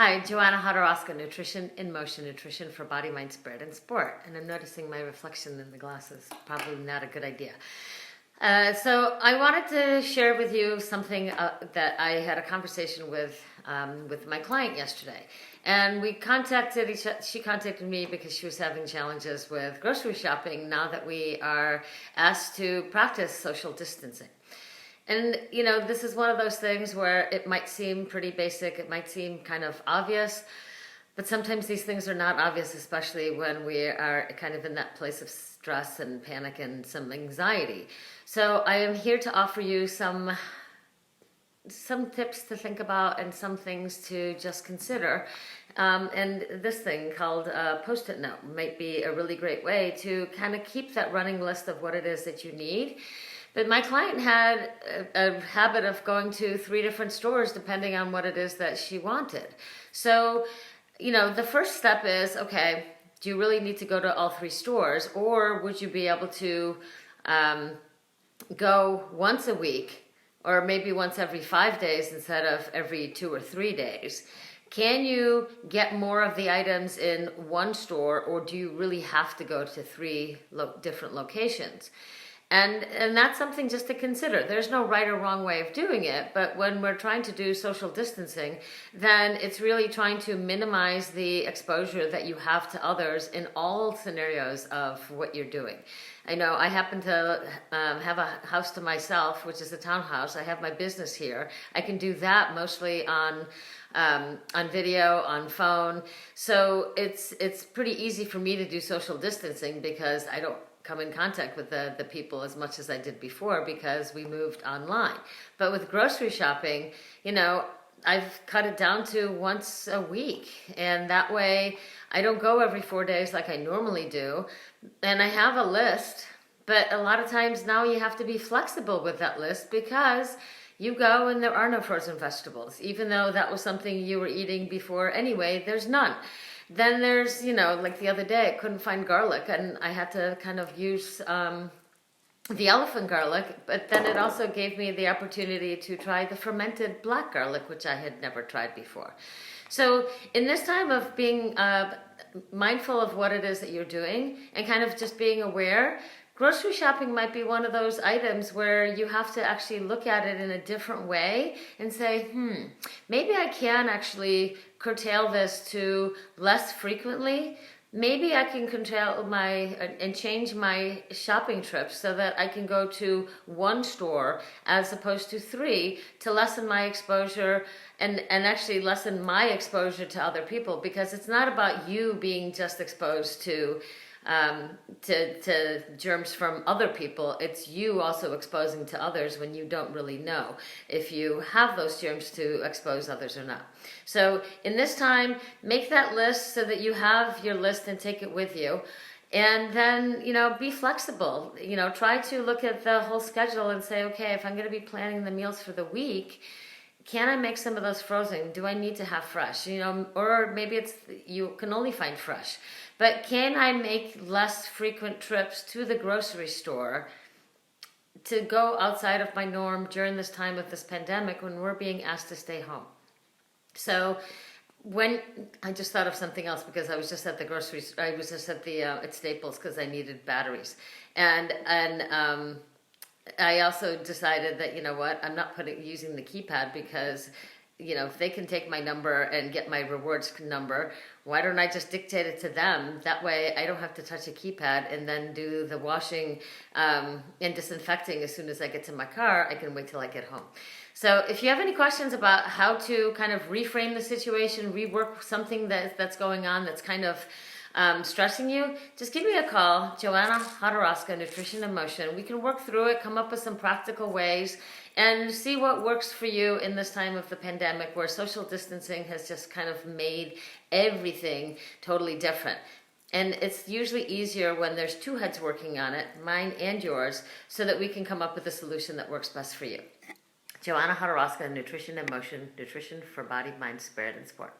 Hi, Joanna Hodorowska, Nutrition in Motion, Nutrition for Body, Mind, Spirit, and Sport. And I'm noticing my reflection in the glasses. Probably not a good idea. So I wanted to share with you something that I had a conversation with my client yesterday. And we contacted she contacted me because she was having challenges with grocery shopping now that we are asked to practice social distancing. And, you know, this is one of those things where it might seem pretty basic, it might seem kind of obvious, but sometimes these things are not obvious, especially when we are kind of in that place of stress and panic and some anxiety. So I am here to offer you some tips to think about and some things to just consider. And this thing called a Post-it note might be a really great way to kind of keep that running list of what it is that you need. But my client had a habit of going to 3 different stores depending on what it is that she wanted. So, you know, the first step is, okay, do you really need to go to all 3 stores? Or would you be able to go once a week or maybe once every 5 days instead of every 2 or 3 days? Can you get more of the items in one store, or do you really have to go to 3 different locations? And that's something just to consider. There's no right or wrong way of doing it, but when we're trying to do social distancing, then it's really trying to minimize the exposure that you have to others in all scenarios of what you're doing. I know I happen to have a house to myself, which is a townhouse. I have my business here. I can do that mostly on video, on phone. So it's pretty easy for me to do social distancing because I don't come in contact with the people as much as I did before because we moved online. But with grocery shopping, you know, I've cut it down to once a week, and that way I don't go every 4 days like I normally do. And I have a list, but a lot of times now you have to be flexible with that list because you go and there are no frozen vegetables. Even though that was something you were eating before anyway, there's none. Then there's, you know, like the other day, I couldn't find garlic and I had to kind of use the elephant garlic, but then it also gave me the opportunity to try the fermented black garlic, which I had never tried before. So in this time of being mindful of what it is that you're doing and kind of just being aware, grocery shopping might be one of those items where you have to actually look at it in a different way and say, maybe I can actually curtail this to less frequently. Maybe I can curtail and change my shopping trips so that I can go to 1 store as opposed to 3 to lessen my exposure and actually lessen my exposure to other people, because it's not about you being just exposed to germs from other people. It's you also exposing to others when you don't really know if you have those germs to expose others or not. So in this time, make that list so that you have your list and take it with you. And then, you know, be flexible. You know, try to look at the whole schedule and say, okay, if I'm going to be planning the meals for the week, can I make some of those frozen? Do I need to have fresh? You know, or maybe it's you can only find fresh. But can I make less frequent trips to the grocery store to go outside of my norm during this time of this pandemic when we're being asked to stay home? So when I just thought of something else because I was just at the grocery store. I was just at the at Staples because I needed batteries, and I also decided that, you know what, I'm not using the keypad because, you know, if they can take my number and get my rewards number, why don't I just dictate it to them? That way I don't have to touch a keypad and then do the washing and disinfecting as soon as I get to my car. I can wait till I get home. So if you have any questions about how to kind of reframe the situation, rework something that's going on that's kind of stressing you, just give me a call. Joanna Hodorowska, Nutrition in Motion. We can work through it, come up with some practical ways, and see what works for you in this time of the pandemic where social distancing has just kind of made everything totally different. And it's usually easier when there's 2 heads working on it, mine and yours, so that we can come up with a solution that works best for you. Joanna Hodorowska, Nutrition in Motion, Nutrition for Body, Mind, Spirit, and Sport.